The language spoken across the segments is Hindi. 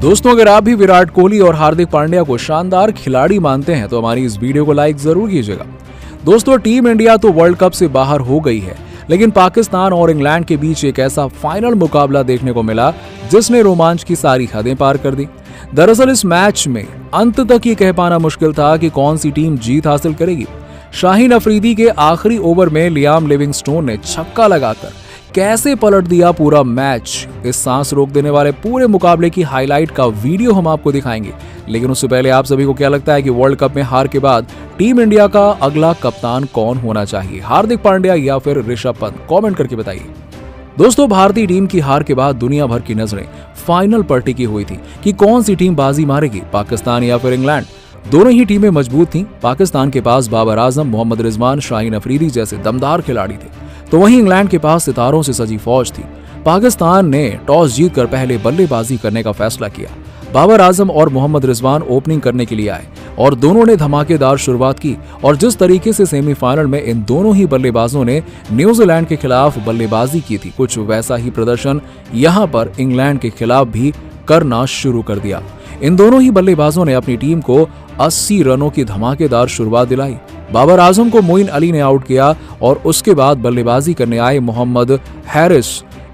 दोस्तों, अगर आप भी विराट कोहली और हार्दिक पांड्या को शानदार खिलाड़ी मानते हैं तो हमारी इस वीडियो को लाइक जरूर कीजिएगा। दोस्तों, टीम इंडिया तो वर्ल्ड कप से बाहर हो गई है, लेकिन पाकिस्तान और इंग्लैंड के बीच एक ऐसा फाइनल मुकाबला देखने को मिला जिसने रोमांच की सारी हदें पार कर दी। दरअसल इस मैच में अंत तक ये कह पाना मुश्किल था कि कौन सी टीम जीत हासिल करेगी। शाहीन अफरीदी के आखिरी ओवर में लियाम लिविंगस्टोन ने छक्का लगाकर कैसे पलट दिया पूरा मैच। इस सांस रोक देने वाले पूरे मुकाबले की हाईलाइट का वीडियो हम आपको दिखाएंगे, लेकिन उससे पहले आप सभी को क्या लगता है कि वर्ल्ड कप में हार के बाद टीम इंडिया का अगला कप्तान कौन होना चाहिए, हार्दिक पांड्या या फिर ऋषभ पंत? कमेंट करके बताइए। दोस्तों, भारतीय टीम की हार के बाद दुनिया भर की नजरें फाइनल पर टिकी हुई थी कि कौन सी टीम बाजी मारेगी, पाकिस्तान या फिर इंग्लैंड। दोनों ही टीमें मजबूत थीं। पाकिस्तान के पास बाबर आजम, मोहम्मद रिजवान, शाहीन अफरीदी जैसे दमदार खिलाड़ी थे, तो वहीं इंग्लैंड के पास सितारों से सजी फौज थी। पाकिस्तान ने टॉस जीतकर पहले बल्लेबाजी करने का फैसला किया। बाबर आजम और मोहम्मद रिजवान ओपनिंग करने के लिए आए और दोनों ने धमाकेदार शुरुआत की। और जिस तरीके से सेमीफाइनल में इन दोनों ही बल्लेबाजों ने न्यूजीलैंड के खिलाफ बल्लेबाजी की थी, कुछ वैसा ही प्रदर्शन यहां पर इंग्लैंड के खिलाफ भी करना शुरू कर दिया। इन दोनों ही बल्लेबाजों ने अपनी टीम को 80 रनों की धमाकेदार शुरुआत दिलाई। बाबर आजम को मोइन अली ने आउट किया और उसके बाद बल्लेबाजी करने आए मोहम्मद हैरिस।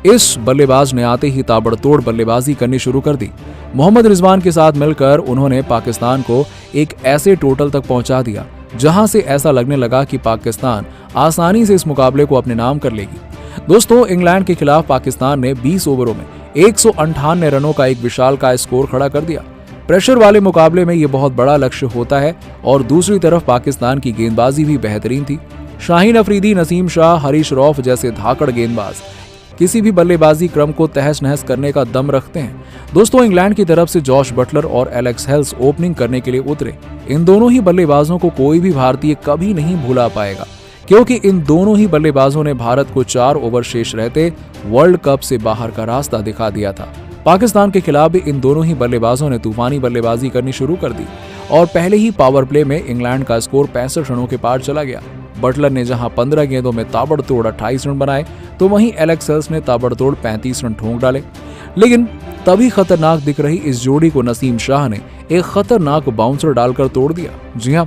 इस बल्लेबाज ने आते ही ताबड़तोड़ बल्लेबाजी करनी शुरू कर दी। मोहम्मद रिजवान के साथ मिलकर उन्होंने पाकिस्तान को एक ऐसे टोटल तक पहुंचा दिया जहां से ऐसा लगने लगा कि पाकिस्तान आसानी से इस मुकाबले को अपने नाम कर लेगी। दोस्तों, इंग्लैंड के खिलाफ पाकिस्तान ने 20 ओवरों में 158 रनों का एक विशालकाय स्कोर खड़ा कर दिया। प्रेशर वाले मुकाबले में यह बहुत बड़ा लक्ष्य होता है और दूसरी तरफ पाकिस्तान की गेंदबाजी भी बेहतरीन थी। शाहीन अफरीदी, नसीम शाह, हरीश रौफ जैसे धाकड़ गेंदबाज किसी भी बल्लेबाजी क्रम को तहस नहस करने का दम रखते हैं। दोस्तों, इंग्लैंड की तरफ से जॉश बटलर और एलेक्स हेल्स ओपनिंग करने के लिए उतरे। इन दोनों ही बल्लेबाजों को कोई भी भारतीय कभी नहीं भूला पाएगा, क्योंकि इन दोनों ही बल्लेबाजों ने भारत को 4 ओवर शेष रहते वर्ल्ड कप से बाहर का रास्ता दिखा दिया था। पाकिस्तान के खिलाफ भी इन दोनों ही बल्लेबाजों ने तूफानी बल्लेबाजी करनी शुरू कर दी और पहले ही पावर प्ले में इंग्लैंड का स्कोर 65 रनों के पार चला गया। बटलर ने जहां 15 गेंदों में ताबड़तोड़ 28 रन बनाए, तो वहीं एलेक्स हेल्स ने ताबड़तोड़ 35 रन ठोंक डाले। लेकिन तभी खतरनाक दिख रही इस जोड़ी को नसीम शाह ने एक खतरनाक बाउंसर डालकर तोड़ दिया। जी हां,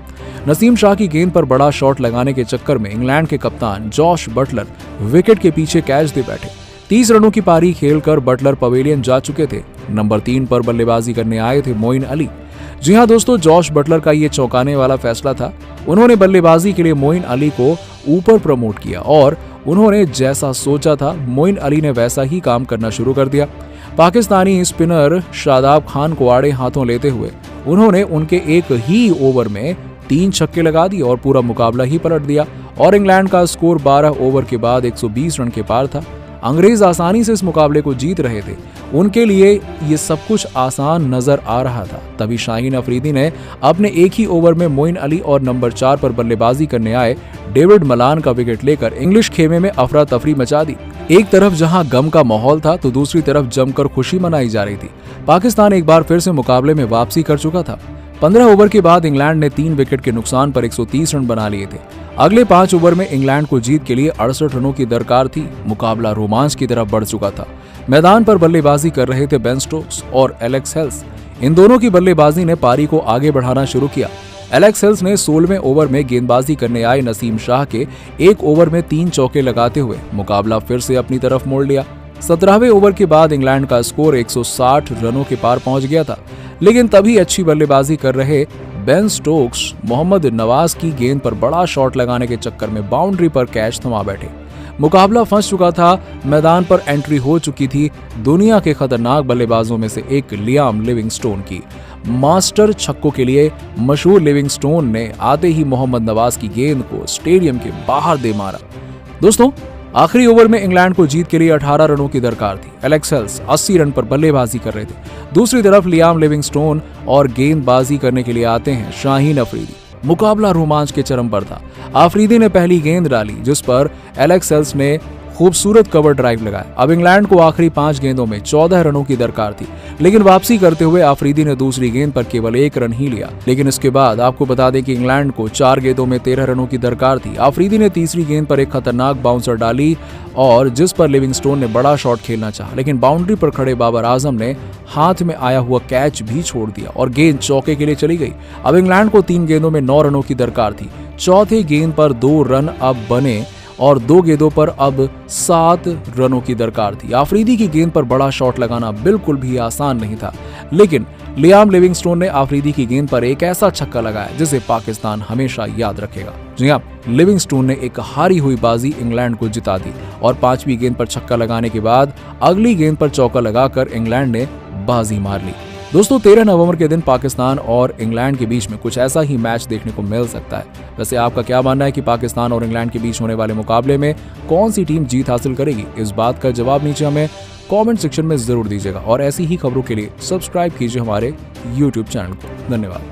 नसीम शाह की गेंद पर बड़ा शॉट लगाने के चक्कर में इंग्लैंड के कप्तान जॉश बटलर विकेट के पीछे कैच दे बैठे। 30 रनों की पारी खेलकर बटलर पवेलियन जा चुके थे। नंबर 3 पर बल्लेबाजी करने आए थे मोइन अली। जी हां दोस्तों, जॉश बटलर का ये चौंकाने वाला फैसला था। उन्होंने बल्लेबाजी के लिए मोइन अली को ऊपर प्रमोट किया और उन्होंने जैसा सोचा था मोइन अली ने वैसा ही काम करना शुरू कर दिया। पाकिस्तानी स्पिनर शादाब खान को आड़े हाथों लेते हुए उन्होंने उनके एक ही ओवर में 3 छक्के लगा दिए और पूरा मुकाबला ही पलट दिया और इंग्लैंड का स्कोर 12 ओवर के बाद 120 रन के पार था। अंग्रेज आसानी से इस मुकाबले को जीत रहे थे। उनके लिए ये सब कुछ आसान नजर आ रहा था। तभी शाहीन अफरीदी ने अपने एक ही ओवर में मोइन अली और नंबर 4 पर बल्लेबाजी करने आए डेविड मलान का विकेट लेकर इंग्लिश खेमे में अफरा तफरी मचा दी। एक तरफ जहां गम का माहौल था तो दूसरी तरफ जमकर खुशी मनाई जा रही थी। पाकिस्तान एक बार फिर से मुकाबले में वापसी कर चुका था। 15 ओवर के बाद इंग्लैंड ने 3 विकेट के नुकसान पर 130 रन बना लिए थे। अगले 5 ओवर में इंग्लैंड को जीत के लिए 68 रनों की दरकार थी। मुकाबला रोमांच की तरफ बढ़ चुका था। मैदान पर बल्लेबाजी कर रहे थे बेन स्टोक्स और एलेक्स हेल्स। इन दोनों की बल्लेबाजी ने पारी को आगे बढ़ाना शुरू किया। एलेक्स हेल्स ने 16वें ओवर में गेंदबाजी करने आए नसीम शाह के एक ओवर में 3 चौके लगाते हुए मुकाबला फिर से अपनी तरफ मोड़ लिया। 17वें ओवर के बाद इंग्लैंड का स्कोर 160 रनों के पार पहुंच गया था, लेकिन तभी अच्छी बल्लेबाजी कर रहे बेन स्टोक्स मोहम्मद नवाज की गेंद पर बड़ा शॉट लगाने के चक्कर में बाउंड्री पर कैच थमा बैठे। मुकाबला फंस चुका था। मैदान पर एंट्री हो चुकी थी दुनिया के खतरनाक बल्लेबाजों में से एक लियाम लिविंगस्टोन की। मास्टर छक्कों के लिए मशहूर लिविंगस्टोन ने आते ही मोहम्मद नवाज की गेंद को स्टेडियम के बाहर दे मारा। दोस्तों, आखिरी ओवर में इंग्लैंड को जीत के लिए 18 रनों की दरकार थी। एलेक्स हेल्स 80 रन पर बल्लेबाजी कर रहे थे। दूसरी तरफ लियाम लिविंगस्टोन और गेंदबाजी करने के लिए आते हैं शाहीन अफरीदी। मुकाबला रोमांच के चरम पर था। अफरीदी ने पहली गेंद डाली जिस पर एलेक्स हेल्स ने खूबसूरत कवर ड्राइव लगाया। अब इंग्लैंड को आखिरी 5 गेंदों में 14 रनों की दरकार थी, लेकिन वापसी करते हुए आफरीदी ने दूसरी गेंद पर केवल 1 रन ही लिया। लेकिन इसके बाद आपको बता दें कि इंग्लैंड को 4 गेंदों में 13 रनों की दरकार थी। आफरीदी ने तीसरी गेंद पर एक खतरनाक बाउंसर डाली और जिस पर लिविंगस्टोन ने बड़ा शॉट खेलना चाहा, लेकिन बाउंड्री पर खड़े बाबर आजम ने हाथ में आया हुआ कैच भी छोड़ दिया और गेंद चौके के लिए चली गई। अब इंग्लैंड को 3 गेंदों में 9 रनों की दरकार थी। चौथे गेंद पर 2 रन अब बने और 2 गेंदों पर अब 7 रनों की दरकार थी। आफरीदी की गेंद पर बड़ा शॉट लगाना बिल्कुल भी आसान नहीं था, लेकिन लियाम लिविंगस्टोन ने आफरीदी की गेंद पर एक ऐसा छक्का लगाया जिसे पाकिस्तान हमेशा याद रखेगा। जी हां, लिविंगस्टोन ने एक हारी हुई बाजी इंग्लैंड को जिता दी और 5वीं गेंद पर छक्का लगाने के बाद अगली गेंद पर चौका लगाकर इंग्लैंड ने बाजी मार ली। दोस्तों 13 नवंबर के दिन पाकिस्तान और इंग्लैंड के बीच में कुछ ऐसा ही मैच देखने को मिल सकता है। वैसे आपका क्या मानना है कि पाकिस्तान और इंग्लैंड के बीच होने वाले मुकाबले में कौन सी टीम जीत हासिल करेगी? इस बात का जवाब नीचे हमें कमेंट सेक्शन में जरूर दीजिएगा और ऐसी ही खबरों के लिए सब्सक्राइब कीजिए हमारे YouTube चैनल को। धन्यवाद।